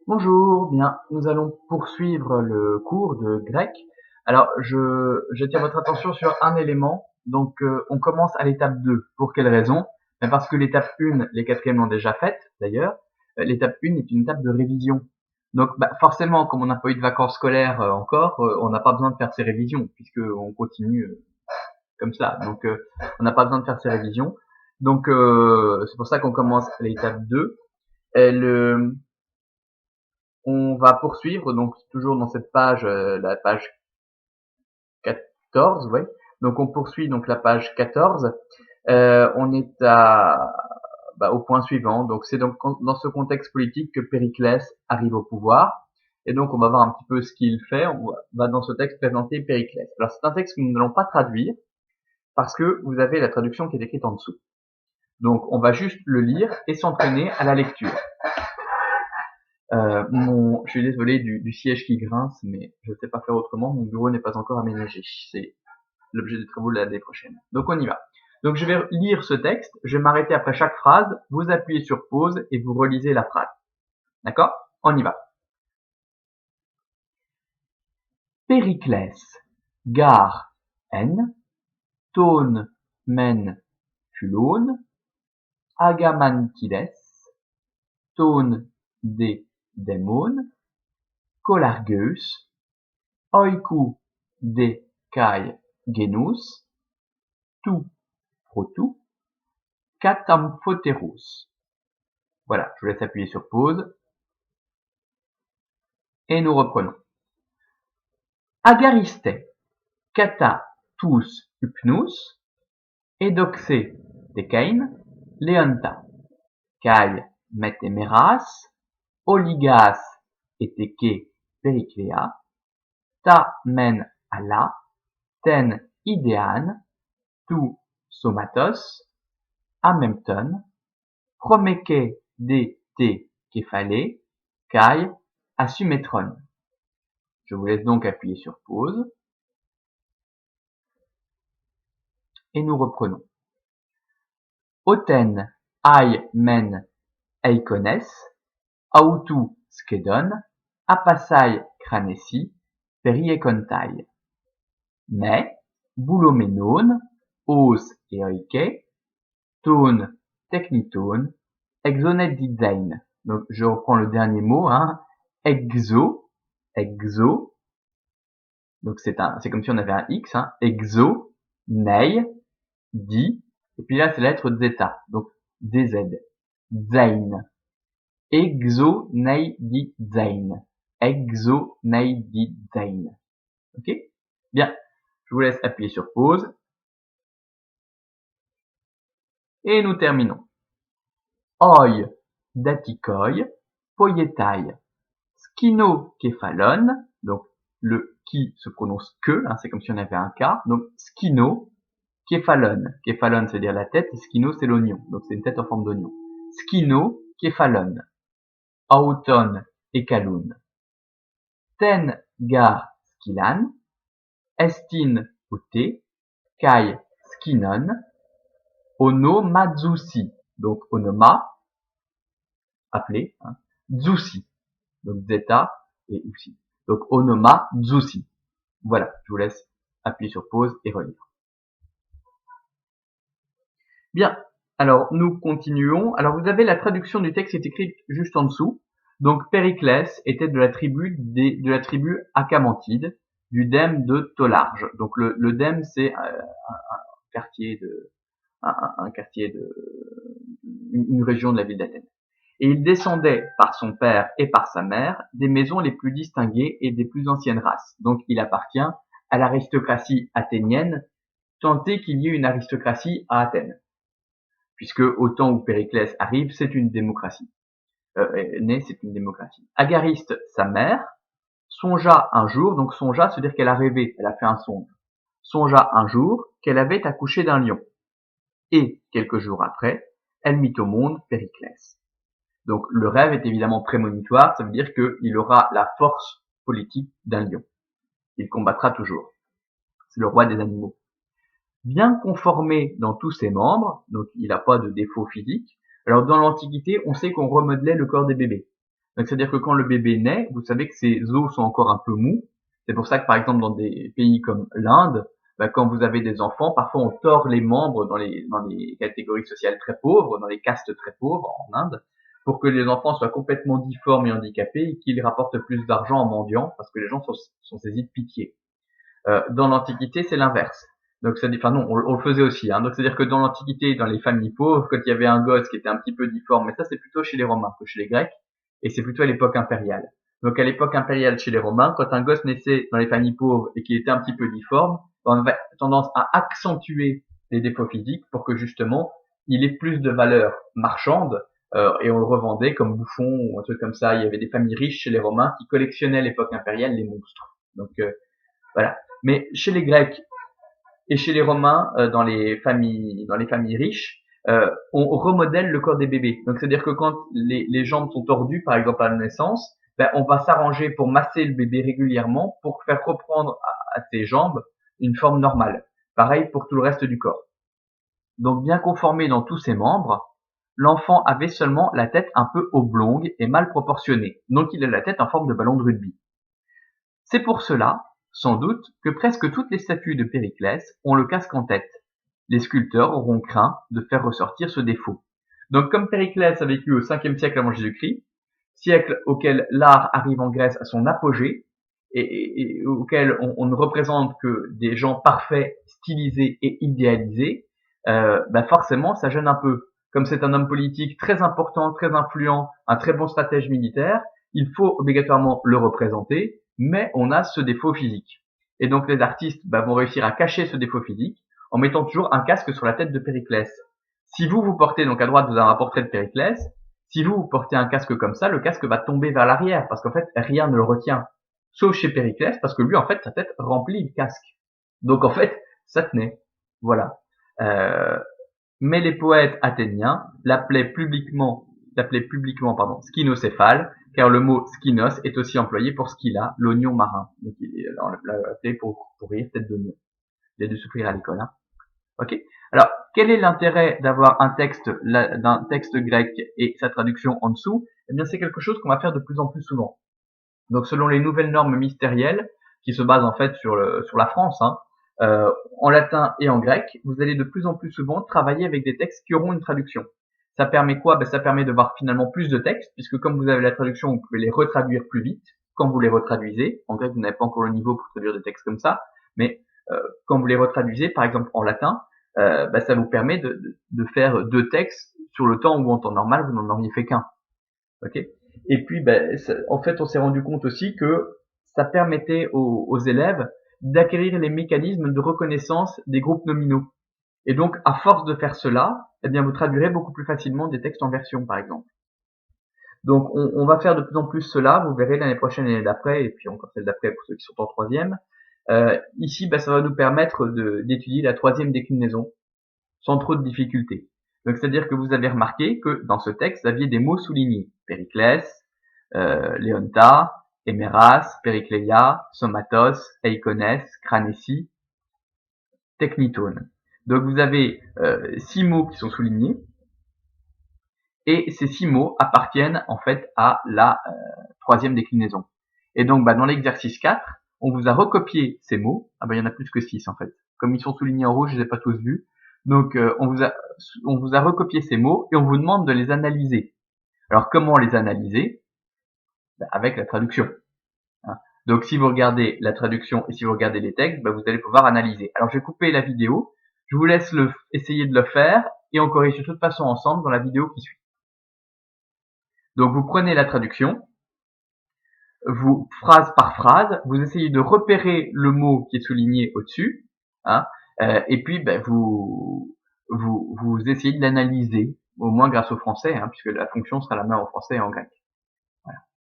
Bonjour, bien, nous allons poursuivre le cours de grec. Alors, j'attire votre attention sur un élément. Donc, on commence à l'étape 2. Pour quelle raison? Ben parce que l'étape 1, les quatrièmes l'ont déjà faite, d'ailleurs. L'étape 1 est une étape de révision. Donc, forcément, comme on n'a pas eu de vacances scolaires encore, on n'a pas besoin de faire ces révisions, puisque on continue comme ça. Donc, on n'a pas besoin de faire ces révisions. Donc, c'est pour ça qu'on commence à l'étape 2. On va poursuivre, donc toujours dans cette page, la page 14, ouais. Donc on poursuit donc la page 14. On est au point suivant. Donc c'est donc dans ce contexte politique que Périclès arrive au pouvoir. Et donc on va voir un petit peu ce qu'il fait. On va dans ce texte présenter Périclès. Alors c'est un texte que nous n'allons pas traduire parce que vous avez la traduction qui est écrite en dessous. Donc on va juste le lire et s'entraîner à la lecture. Je suis désolé du siège qui grince, mais je ne sais pas faire autrement. Mon bureau n'est pas encore aménagé. C'est l'objet des travaux de l'année prochaine. Donc on y va. Donc je vais lire ce texte. Je vais m'arrêter après chaque phrase. Vous appuyez sur pause et vous relisez la phrase. D'accord? On y va. Périclès, gar en, ton men phulon, agamantides, ton de démon, colargeus, oiku de kai genus, tout protou, katamphoterus. Voilà, je vous laisse appuyer sur pause et nous reprenons. Agariste, kata tous upnus, edoxe decain, leonta, kai metemeras, oligas eteke periclea, ta men ala, ten idean, tu somatos, amempton, promeke de te kephale, kai assumetron. Je vous laisse donc appuyer sur pause. Et nous reprenons. Oten ai men eikones, autu skedon, apasai cranesi, periekontai. Mais, boulomenon, os eoike, ton techniton, exonetizain. Donc, je reprends le dernier mot, exo. Donc, c'est comme si on avait un X, exo, nei, di, et puis là, c'est la lettre zeta. Donc, dz, zain. Exoneidizain. Exoneidizain. Ok? Bien. Je vous laisse appuyer sur pause. Et nous terminons. Oi, datikoi, poietai, skino-képhalon. Donc, le qui se prononce que, c'est comme si on avait un K. Donc, skino, képhalon. Képhalon, c'est dire la tête, et skino, c'est l'oignon. Donc, c'est une tête en forme d'oignon. Skino, képhalon. Auton et kalun. Ten gar skilan, estin ute, kai skinon, onomatsusi. Donc onoma, appelé, tsusi. Donc zeta et usi. Donc onomatsusi. Voilà, je vous laisse appuyer sur pause et relire. Bien, alors nous continuons. Alors vous avez la traduction du texte qui est écrite juste en dessous. Donc Périclès était de la tribu Acamantide, du dème de Tolarge. Donc le dème, c'est une région de la ville d'Athènes. Et il descendait par son père et par sa mère des maisons les plus distinguées et des plus anciennes races. Donc il appartient à l'aristocratie athénienne, tant est qu'il y ait une aristocratie à Athènes. Puisque au temps où Périclès arrive, c'est une démocratie. C'est une démocratie. Agariste, sa mère, songea un jour, donc songea, c'est-à-dire qu'elle a rêvé, elle a fait un songe. Songea un jour qu'elle avait accouché d'un lion. Et, quelques jours après, elle mit au monde Périclès. Donc le rêve est évidemment prémonitoire, ça veut dire qu'il aura la force politique d'un lion. Il combattra toujours. C'est le roi des animaux. Bien conformé dans tous ses membres, donc il n'a pas de défaut physique. Alors dans l'Antiquité, on sait qu'on remodelait le corps des bébés. Donc c'est-à-dire que quand le bébé naît, vous savez que ses os sont encore un peu mous. C'est pour ça que par exemple dans des pays comme l'Inde, quand vous avez des enfants, parfois on tord les membres dans les catégories sociales très pauvres, dans les castes très pauvres en Inde, pour que les enfants soient complètement difformes et handicapés et qu'ils rapportent plus d'argent en mendiant, parce que les gens sont saisis de pitié. Dans l'Antiquité, c'est l'inverse. Donc, enfin non, on le faisait aussi. Hein. Donc, c'est-à-dire que dans l'Antiquité, dans les familles pauvres, quand il y avait un gosse qui était un petit peu difforme, mais ça c'est plutôt chez les Romains que chez les Grecs, et c'est plutôt à l'époque impériale. Donc, à l'époque impériale chez les Romains, quand un gosse naissait dans les familles pauvres et qui était un petit peu difforme, on avait tendance à accentuer les défauts physiques pour que justement il ait plus de valeur marchande, et on le revendait comme bouffon ou un truc comme ça. Il y avait des familles riches chez les Romains qui collectionnaient à l'époque impériale les monstres. Donc voilà. Mais chez les Grecs et chez les Romains, dans les familles riches, on remodèle le corps des bébés. Donc c'est-à-dire que quand les jambes sont tordues, par exemple à la naissance, on va s'arranger pour masser le bébé régulièrement pour faire reprendre à ses jambes une forme normale. Pareil pour tout le reste du corps. Donc bien conformé dans tous ses membres, l'enfant avait seulement la tête un peu oblongue et mal proportionnée. Donc il a la tête en forme de ballon de rugby. C'est pour cela, sans doute, que presque toutes les statues de Périclès ont le casque en tête. Les sculpteurs auront craint de faire ressortir ce défaut. Donc comme Périclès a vécu au 5e siècle avant Jésus-Christ, siècle auquel l'art arrive en Grèce à son apogée, et auquel on ne représente que des gens parfaits, stylisés et idéalisés, forcément ça gêne un peu. Comme c'est un homme politique très important, très influent, un très bon stratège militaire, il faut obligatoirement le représenter, mais on a ce défaut physique. Et donc les artistes vont réussir à cacher ce défaut physique en mettant toujours un casque sur la tête de Périclès. Si vous portez, donc à droite vous avez un portrait de Périclès, si vous portez un casque comme ça, le casque va tomber vers l'arrière parce qu'en fait rien ne le retient. Sauf chez Périclès parce que lui en fait sa tête remplit le casque. Donc en fait ça tenait. Voilà. Euh, mais les poètes athéniens l'appelaient publiquement skinocéphale, car le mot skinos est aussi employé pour skylla, l'oignon marin. Donc on l'a appelé pour rire, tête d'oignon. Il a dû souffrir à l'école. Hein. Ok. Alors, quel est l'intérêt d'avoir d'un texte grec et sa traduction en dessous? Eh bien, c'est quelque chose qu'on va faire de plus en plus souvent. Donc, selon les nouvelles normes mystérielles, qui se basent en fait sur la France, hein, en latin et en grec, vous allez de plus en plus souvent travailler avec des textes qui auront une traduction. Ça permet quoi? Ça permet de voir finalement plus de textes, puisque comme vous avez la traduction, vous pouvez les retraduire plus vite quand vous les retraduisez. En grec, vous n'avez pas encore le niveau pour traduire des textes comme ça, mais quand vous les retraduisez, par exemple en latin, ça vous permet de faire 2 textes sur le temps où en temps normal, vous n'en auriez fait qu'un. Ok. Et puis, en fait, on s'est rendu compte aussi que ça permettait aux élèves d'acquérir les mécanismes de reconnaissance des groupes nominaux. Et donc, à force de faire cela, eh bien, vous traduirez beaucoup plus facilement des textes en version, par exemple. Donc, on va faire de plus en plus cela. Vous verrez l'année prochaine et l'année d'après, et puis encore celle d'après pour ceux qui sont en 3e. Ici, ça va nous permettre d'étudier la 3e déclinaison sans trop de difficultés. Donc, c'est-à-dire que vous avez remarqué que dans ce texte, vous aviez des mots soulignés. Périclès, Léonta, Héméras, Péricléia, Somatos, Eikonès, Cranécie, Technitone. Donc vous avez 6 mots qui sont soulignés, et ces 6 mots appartiennent en fait à la 3e déclinaison. Et donc dans l'exercice 4, on vous a recopié ces mots. Il y en a plus que 6 en fait. Comme ils sont soulignés en rouge, je les ai pas tous vus. Donc on vous a recopié ces mots et on vous demande de les analyser. Alors comment les analyser? Avec la traduction. Hein. Donc si vous regardez la traduction et si vous regardez les textes, vous allez pouvoir analyser. Alors je vais couper la vidéo, je vous laisse essayer de le faire et on corrige de toute façon ensemble dans la vidéo qui suit. Donc vous prenez la traduction, vous phrase par phrase, vous essayez de repérer le mot qui est souligné au-dessus, hein, et puis vous essayez de l'analyser, au moins grâce au français, hein, puisque la fonction sera la même en français et en grec. Voilà.